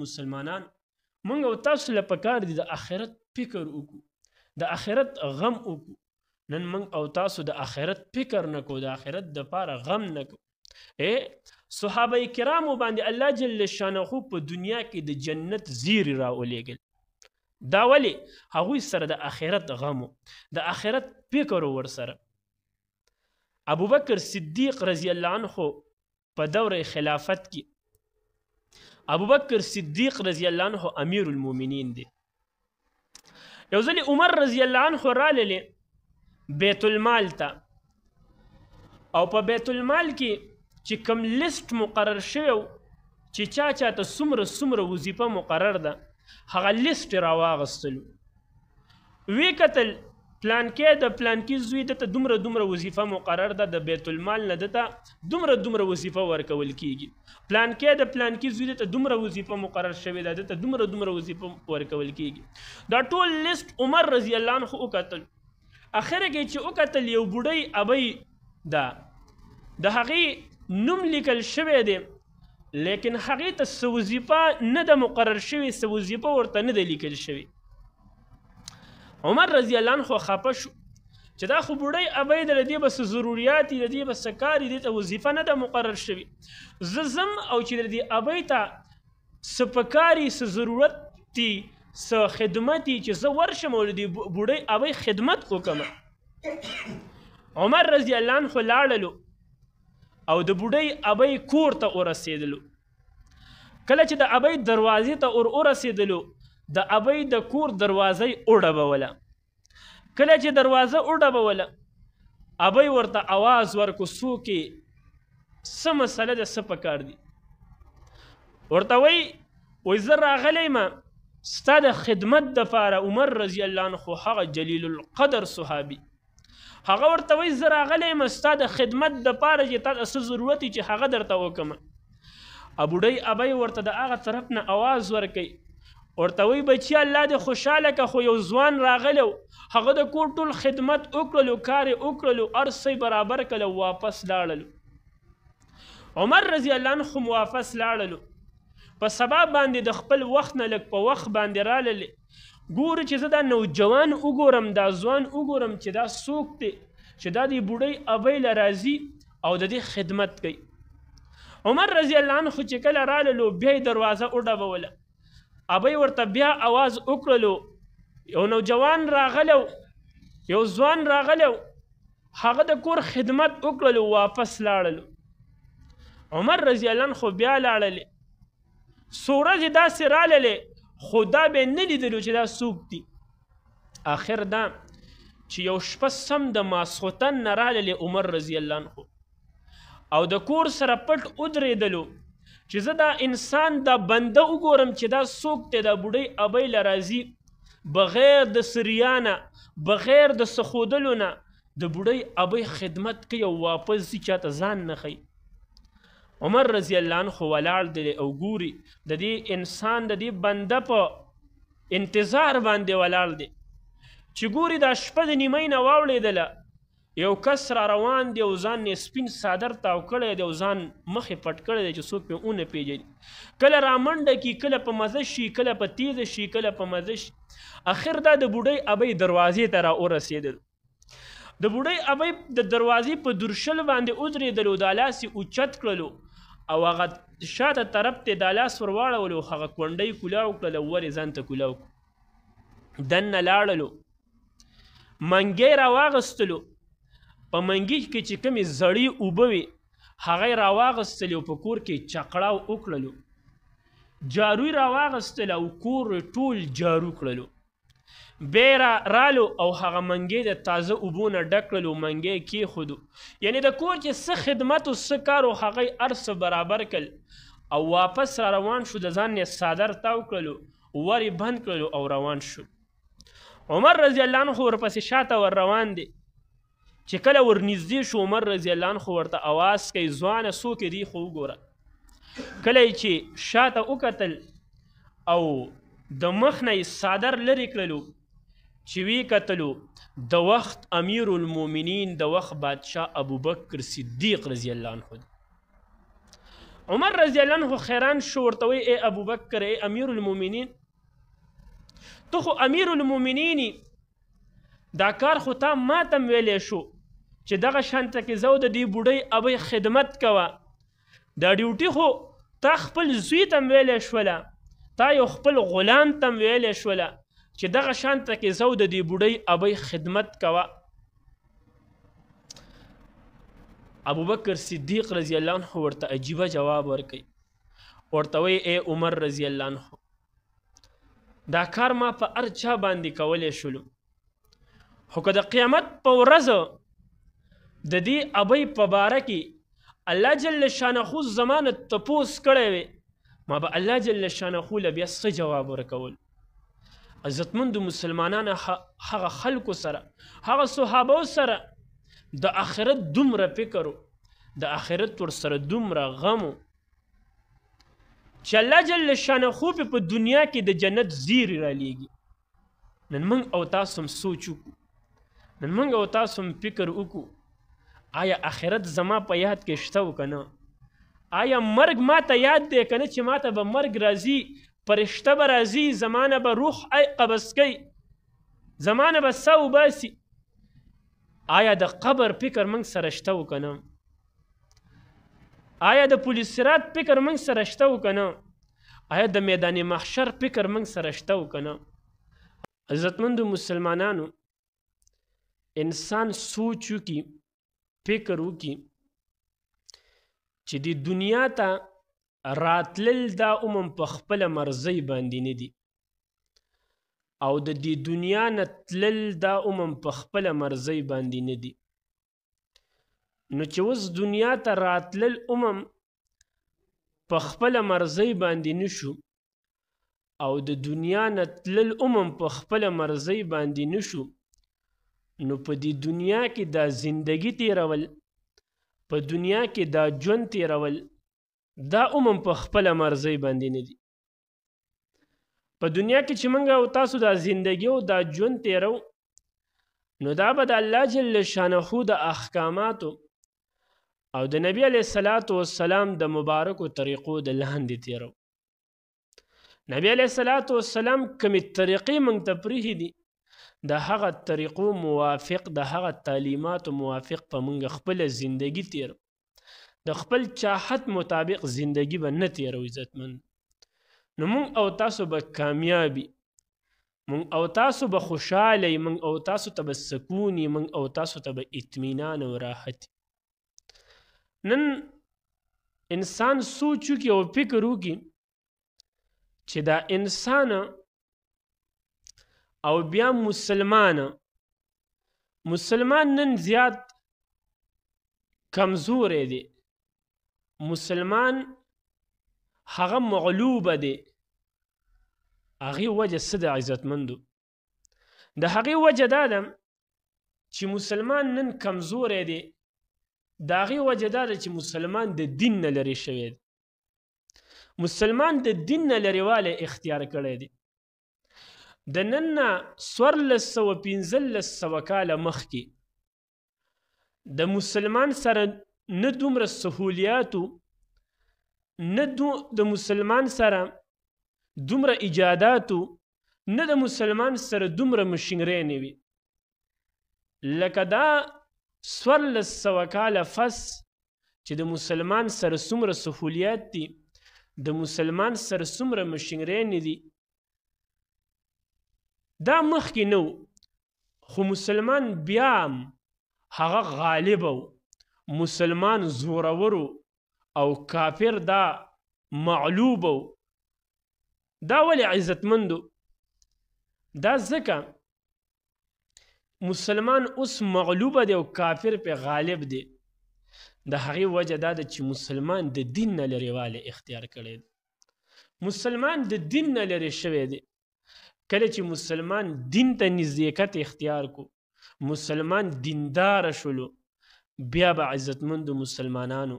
مسلمانان مونږ او تاسو له پکار دي د آخرت فکر وکړو د آخرت غم وکړو نن مونږ او تاسو د آخرت فکر نه کوو د آخرت دپاره غم نه کوو صحابه کرامو باندې الله جل شانه په دنیا کې د جنت زیری راولېږل دا ولې هغوی سره د آخرت غم د آخرت فکر ورسره ابوبکر صدیق رضی الله عنه په دور خلافت کې ابوبکر صدیق رضی الله عنه امیر المؤمنین دی یو ځل عمر رضی الله عنه راللې بیت المال ته او په بیت المال کې چې کوم لیست مقرر شوی چې چاته څومره وظیفه مقرر ده هغه لیست راواغستلو وی کتل پلانکې د پلانکې زوی دته دومره وظیفه مقرر ده د بیت المال نه دته دومره وظیفه ورکول کیږي پلانکې د پلانکې زوی دته دومره وظیفه مقرر شوې ده دته دومره وظیفه ورکول کیږي دا ټول لیست عمر رضی الله عنه وکتل اخره کې چې وکتل یو بوډۍ ابۍ ده د هغې نوم لیکل شوی دی لیکن هغې ته څه وظیفه نه ده مقرر شوې څه وظیفه ورته نه ده لیکل شوې عمر رضی الله عنه خفه شو چې دا خو بوډۍ ابۍ ده د دې به څه ضروریات دي د دې به څه کار دي دې ته وظیفه نه ده مقرر شوې زه ځم او چې د دې ابۍ ته څه پکار دي څه ضرورت دي څه خدمت دي چې زه ورشم او د دې بوډۍ ابۍ خدمت وکړم عمر رضی الله عنه لاړلو او د بوډۍ ابۍ کور ته ورسېدلو کله چې د ابۍ دروازې ته ورسېدلو د ابۍ د کور دروازه یې وډبوله کله چې دروازه وډبوله ابۍ ورته آواز ورکړو څوک یې څه مسله ده څه پکار دي ورته وایي زه راغلی یم ستا د خدمت دپاره عمر رضی الله عنه هغه جلیل القدر صحابي هغه ورته وایي زه راغلی یم ستا د خدمت دپاره چې تا ته څه ضرورت وي چې هغه درته وکړمه بوډۍ ابۍ ورته د هغه طرف نه آواز ورکوي ورته وایي بچي الله دې خوشحاله که خو یو ځوان راغلی هغه د کور ټول خدمت وکړلو کار یې وکړلو هر څه برابر کړل واپس لاړلو عمر رضی الله عنه واپس لاړلو په سبا باندې د خپل وخت نه لږ په وخت باندې راللې ګورو چې زه دا نوجوان وګورم دا ځوان وګورم چې دا څوک دی چې دا د بوډۍ ابۍ له راځي او د دې خدمت کوي عمر رضی الله عنه چې کله راللو بیا یې دروازه وډبوله ابۍ ورته بیا آواز وکړلو یو نوجوان راغلی یو ځوان راغلی هغه د کور خدمت وکړلو واپس لاړلو عمر رضی الله عنه بیا لاړلې څو ورځې داسې راللې خو دا به یې نه لیدلو چې دا څوک دي آخر دا چې یو شپه سم د ماسخوتن نه راللې عمر رضی الله عنه او د کور سره پټ ودرېدلو چې زه دا انسان دا بنده وګورم چې دا څوک دی دا بوډۍ ابۍ له راځي بغیر د سریانه بغیر د څه ښودلو نه د بوډۍ ابۍ خدمت کوي او واپس ځي چاته ځان نه ښیي عمر رضی الله عنه ولاړ دی او ګوري د دې انسان د دې بنده په انتظار باندې ولاړ دی چې ګوري دا شپه د نیمۍ نه واوړېدله یو کس را روان دی او ځان یې سپین څادر تاو کړی دی او ځان مخې پټ کړی دی چې څوک پرې ونه پېژني کله رامنډه کي کله په مزه شي کله په تیزه شي کله په مزه شي اخر دا د بوډۍ ابۍ دروازې ته را ورسېدلو د بوډۍ ابۍ د دروازې په درشل باندې ودرېدلو دا لاس یې اوچت کړلو او هغه شاته طرف ته دا لاس ور واړولو هغه کونډۍ کولاو کړله ور یې ځان ته کولاو کړو دننه لاړلو منګی را واغستلو په منګي کې چې کومې زړې اوبه وې هغه یې راواغستلې او په کور کې چقړاو وکړلو جارو یې راواغستله او کور ټول جارو کړلو بیا رالو او هغه منګی د تازه اوبو نه ډک کړلو منګی یې کېښودو یعنې د کور چې څه خدمت او څه کار و هغه یې هر څه برابر کړل او واپس را روان شو د ځان یې څادر تاو کړلو ور یې بند کړلو او روان شو عمر رضی الله عنه ورپسې شاته ور روان دی چې کله ورنږدې شو عمر رضی الله عنه ورته آواز کوي ځوانه څوک دی خو وګوره کله یې چې شاته وکتل او د مخ نه یې څادر لرې کړلو چې وی کتلو د وخت امیر المؤمنین د وخت بادشاه ابوبکر صدیق رضی الله عنه عمر رضی الله عنه خیران شو ورته وی ای ابوبکر ای امیر المؤمنین تو خو امیر المؤمنین دا کار خو تا ما ته ویلی شو چې دغه شانته کې زه د دې بوډۍ ابۍ خدمت کوه دا ډیوټي خو تا خپل زوی ته ویلی شوله تا یو خپل غلام ته ویلی شوله چې دغه شانته کې زه د دې بوډۍ ابۍ خدمت کوه ابوبکر صدیق رضی الله عنه ورته عجیبه جواب ورکوي ورته وایي ای عمر رضی الله عنه دا کار ما په هر چا باندې کولی شلو خو که د قیامت په ورځ د دې ابۍ په باره کې الله جل شانهو زما نه تپوس کړی وی ما به الله جل شانهو له بیا څه جواب ورکول عزتمندو مسلمانانو هغه خلکو سره هغه صحابو سره د آخرت دومره فکر د آخرت ورسره دومره غم چې الله جل شانهو په دنیا کې د جنت زیری رالیږي نن موږ او تاسو هم سوچ وکړو نن موږ او تاسو هم فکر وکړو آیا آخرت زما په یاد کې شته و که نه آیا مرګ ما ته یاد دی که نه چې ما ته به مرګ راځي فرشته به راځي زما نه به روح قبض کوي زما نه به ساه وباسي آیا د قبر فکر موږ سره شته و که نه آیا د پل صراط فکر موږ سره شته و که نه آیا د میدان محشر فکر موږ سره شته و که نه عزتمندو مسلمانانو انسان سوچ وکړي فکر وکړي چې د دنیا ته راتلل دا عموم په خپله مرضۍ باندې نه دي او د دې دنیا نه تلل دا عموم په خپله مرضۍ باندې نه دي نو چې اوس دنیا ته راتلل عموم په خپله مرضۍ باندې نه شو او د دنیا نه تلل عموم په خپله مرضۍ باندې نه شو نو په دې دنیا کې دا زندگی تیرول په دنیا کې دا ژوند تیرول دا عموم په خپله مرضۍ باندې نه دي په دنیا کې چې موږ او تاسو دا زندگی او دا ژوند تیرو نو دا به د الله جل شانهو د احکاماتو او د نبی علیه الصلاة والسلام د مبارکو طریقو د لاندې تیرو نبی علیه الصلاة والسلام کومې طریقې موږ ته پرېښې دي د هغه طریقو موافق د هغه تعلیماتو موافق په موږ خپله زندگی تیرو د خپل چاحت مطابق زندگی به نه تیرو عزتمند نو مونږ او تاسو به کامیابی مونږ او تاسو به خوشحاله یې مونږ او تاسو ته به سکون یې مونږ او تاسو ته به اطمینان او راحت نن انسان سوچ وکړي او فکر وکړي چې دا انسان او بیا مسلمان نن زیات کمزوری دی مسلمان هغه مغلوبه دی هغې وجه څه ده عزتمندو د هغې وجه دا ده چې مسلمان نن کمزوری دی د هغې وجه دا ده چې مسلمان د دین نه لرې شوی دی مسلمان د دین نه لرېوالی اختیار کړی دی د نن نه 1415 کاله مخکې د مسلمان سره نه دومره سهولیاتو نه د مسلمان سره دومره ایجاداتو نه د مسلمان سره دومره مشینرۍ نه وي لکه دا 1400 کاله فس چې د مسلمان سره څومره سهولیات دي د مسلمان سره څومره مشینرۍ نه دي دا مخکې نه خو مسلمان بیا هغه غالب و مسلمان زورور او کافر دا معلوب و دا ولی عزتمندو دا ځکه مسلمان اوس مغلوب دی او کافر په غالب دی د هغې وجه دا ده چې مسلمان د دین نه لرېوالی اختیار کړی دی مسلمان د دین نه لرې شوی دی کله چې مسلمان دین ته نزدېکت اختیار کو مسلمان دیندار شلو بیا به عزتمندو مسلمانانو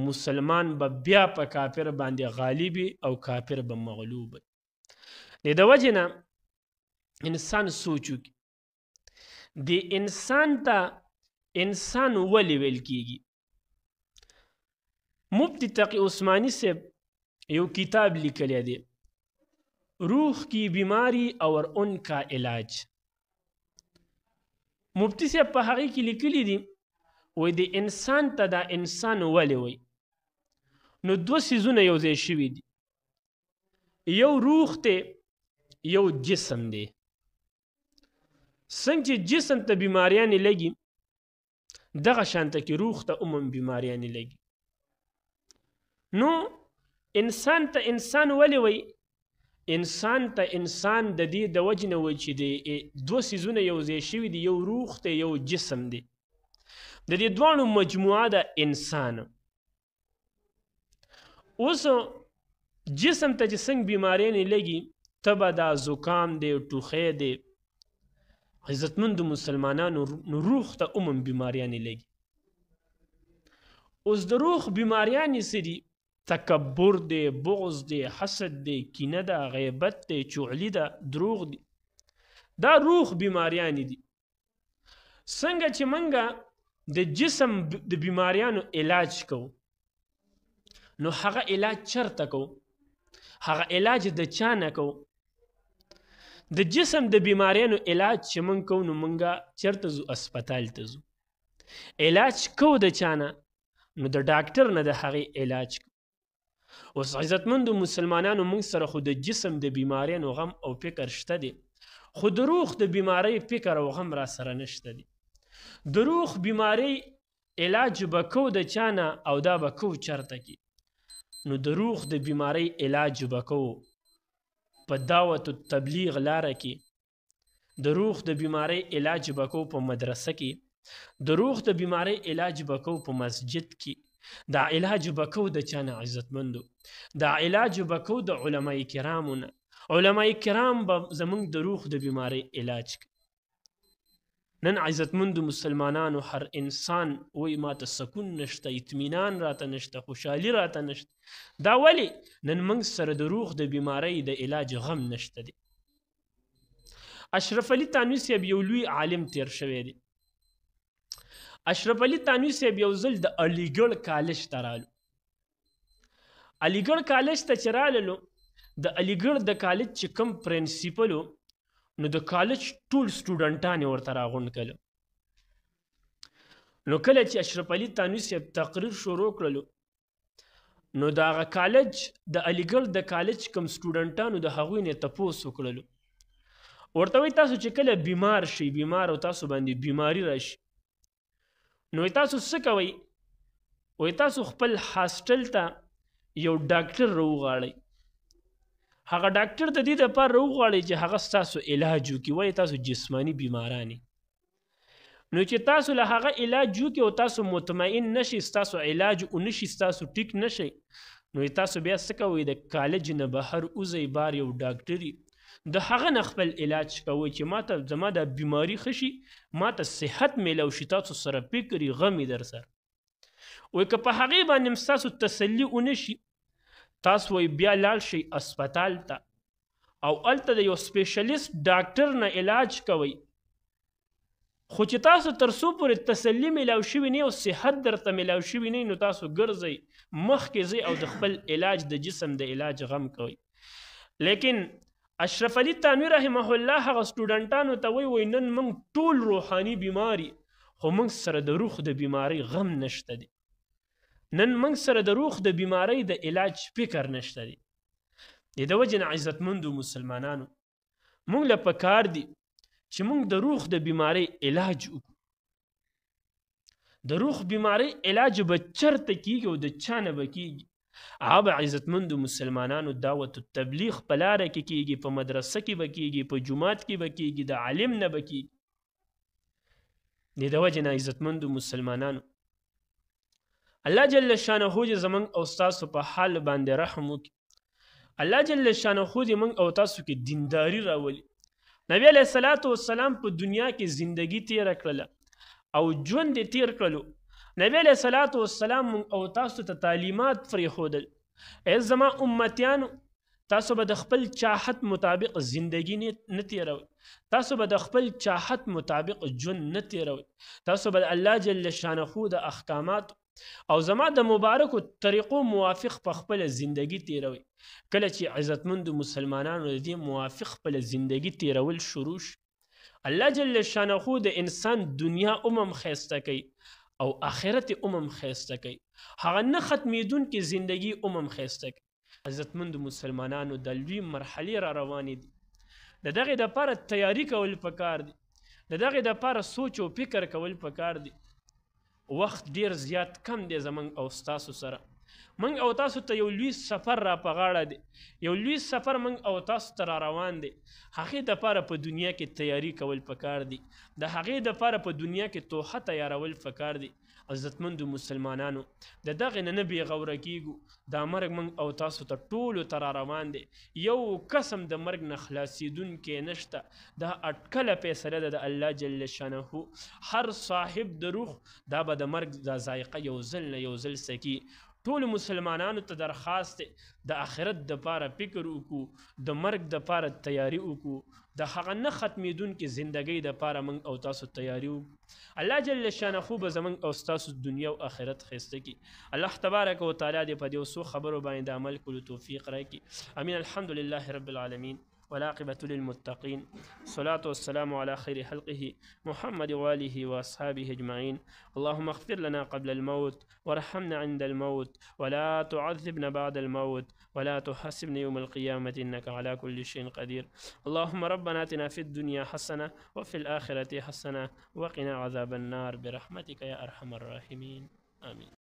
مسلمان به بیا په کافر باندې غالبی او کافر به مغلوب د وجه نه انسان سوچو د انسان ته انسان ولی ویل کیږي مفتی تقی عثمانی صاحب یو کتاب لیکلی دی روح کی بیماری اور ان کا علاج. مفتی صاحب په هغې کې لیکلي دي وایي د انسان ته دا انسان ولې وایي نو دوه څیزونه یو ځای شوي دي، یو روح دی یو جسم دی. څنګه چې جسم ته بیماریانې لګي دغه شانته کې روح ته هم بیماریانې لګي. نو انسان ته انسان ولې وایي؟ انسان ته انسان د دې د وجې نه وایي چې د دوه څیزونه یو ځای شوي دي، یو روح دی یو جسم دی، د دې دواړو مجموعه ده انسان. اوس جسم ته چې څنګه بیماریانې لګي تبه ده، زکام دی، ټوخی دی، عزتمندو مسلمانانو نو روح ته هم بیماریانې لګي. اوس د روح بیماریانې څه دي؟ تکبر دی، بغض دی، حسد دی، کینه ده، غیبت دی، چغلي ده، دروغ دی. دا روح بیماریانې دي. څنګه چې موږ د جسم د بیماریانو علاج کوو نو هغه علاج چرته کوو؟ هغه علاج د چا نه کوو؟ د جسم د بیماریانو علاج چې موږ کوو نو موږ چرته ځو؟ اسپتال ته ځو. علاج کوو د چا نه؟ نو د ډاکټر نه د هغې علاج کوو. اوس عزتمندو مسلمانانو موږ سره خو د جسم د بیماریانو غم او فکر شته دی، خو د روح د بیماری فکر او غم را سره نشته دی. د روح بیماری علاج به کوو د چا نه او دا به کوو چرته کې؟ نو د روح د بیماری علاج به کوو په دعوت التبلیغ لاره کې، د روح د بیماری علاج به کوو په مدرسه کې، د روح د بیماری علاج به کوو په مسجد کې. دا علاج به کوو د چا نه عزتمندو؟ دا علاج به کوو د علماء کرامو نه. علماء کرام به زموږ د روح د بیماری علاج کوي. نن عزتمندو مسلمانانو هر انسان وایي ماته سکون نشته، اطمینان راته نشته، خوشحالي راته نشته. دا ولې؟ نن موږ سره د روح د بیماری د علاج غم نشته دی. اشرف علي تانوي صاحب یو لوی عالم تیر شوی دی. اشرف علي تانوي صاحب یو ځل د علیګړ کالج ته رالو. علیګړ کالج ته چې راللو د علیګړ د کالج چې کوم پرنسپل نو د کالج ټول سټوډنټان یې ورته راغونډ کړل. نو کله چې اشرف علي تانوي صاحب تقریر شروع کړلو نو د هغه کالج د علیګړ د کالج کوم سټوډنټانو د هغوی نه تپوس وکړلو. ورته وایي تاسو چې کله بیمار شئ، بیمار او تاسو باندې بیماری راشي نو تاسو څه کوئ؟ وایي تاسو خپل هاسټل ته یو ډاکټر راوغواړئ. هغه ډاکټر د دې دپاره راوغواړئ چې هغه ستاسو علاج وکړي، ولې تاسو جسماني بیماران یې. نو چې تاسو له هغه علاج وکړي او تاسو مطمئن نشئ، ستاسو علاج ونشي، ستاسو ټیک نشئ، نو تاسو بیا څه کوئ؟ د کالج نه بهر وځئ، بار یو ډاکټر د هغه نه خپل علاج کوئ چې ماته زما دا بیماري ښه شي، ماته صحت میلو شي، تاسو سره فکر یې، غم یې در سره. وایي که په هغې باندې ستاسو تسلي ونه شي تاسو وایي بیا لاړ شئ اسپتال ته او هلته د یو سپیشلیست ډاکټر نه علاج کوئ. خو چې تاسو تر څو پورې تسلي میلاو شوي نه او صحت درته میلاو شوي نه نو تاسو ګرځئ مخکې ځئ او د خپل علاج د جسم د علاج غم کوئ. لیکن اشرف علي تانوي رحمه الله هغه سټوډنټانو ته وایي نن موږ ټول روحاني بیماري خو موږ سره د روح د بیماری غم نشته دی. نن موږ سره د روح د بیماری د علاج فکر نشته دی. د دې وجې نه عزتمندو مسلمانانو موږ له پکار دي چې موږ د روح د بیماری علاج وکړو. د روح بیماری علاج به چرته کیږي او د چا نه به کیږي؟ هغه به عزتمندو مسلمانانو دعوت التبلیغ په لاره کې کیږي، په مدرسه کې به کیږي، په جومات کې به کیږي، د عالم نه به کیږي. د دې وجې نه عزتمندو مسلمانانو الله جل شانه دې زموږ او ستاسو په حال باندې رحم وکړي. الله جل شانه دې موږ او تاسو کې دینداري راولي. نبی علیه الصلاة والسلام په دنیا کې زندگی تیره کړله او ژوند یې تیر کړلو. نبی علیه الصلاة والسلام او تاسو ته تعلیمات پرېښودل. ای زما امتیانو تاسو به د خپل چاحت مطابق زندگی نه تیروئ، تاسو به د خپل چاحت مطابق ژوند نه تیروئ، تاسو به د الله جل شانه د احکامات او زما د مبارکو طریقو موافق په خپل زندگی تیروي. کله چې عزتمندو مسلمانانو د دې موافق خپل زندگی تیرول شروع شي، الله جل شانه د انسان دنیا خیسته کوي او آخرت خیسته کوي. هغه نه ختمیدونکې زندگی خیسته کوي. عزتمندو مسلمانانو د لوی مرحلې را روانې دي. د دغې دپاره تیاری کول پکار دي. د دغې دپاره سوچ او فکر کول پکار دي. وخت ډیر زیات کم دی زمونږ او ستاسو سره. موږ او تاسو ته یو لوی سفر را په غاړه دی. یو لوی سفر موږ او تاسو ته را روان دی. هغې دپاره په دنیا کې تیاری کول پکار دي. د هغې دپاره په دنیا کې توحه تیارول پکار دي. عزتمندو مسلمانانو د دغې نه بېغوره کیږو. دا مرګ موږ او تاسو ته ټولو ته را روان دی. یو قسم د مرګ نه خلاصېدونکی نشته. دا اټکله فیصله ده د الله جل شانه. هر صاحب د روح دا به د مرګ دا ذایقه یو ځل نه یو ځل سکي. ټول مسلمانانو ته درخواست دی د آخرت دپاره فکر وکړو، د مرګ دپاره تیاری وکړو، د هغه نه ختمیدونکې زندګۍ دپاره موږ او تاسو تیاری وکړو. الله جل شانه به زموږ او ستاسو دنیا او آخرت ښایسته کړي. الله تبارک وتعالی دې په دې څو خبرو باندې د عمل کولو توفیق راکړي. امین. الحمدلله رب العالمین والعاقبة للمتقين. الصلاة والسلام على خير خلقه محمد وآله وأصحابه أجمعين. اللهم اغفر لنا قبل الموت وارحمنا عند الموت ولا تعذبنا بعد الموت ولا تحاسبنا يوم القيامة إنك على كل شيء قدير. اللهم ربنا آتنا في الدنيا حسنة وفي الآخرة حسنة وقنا عذاب النار برحمتك يا أرحم الراحمين. آمين.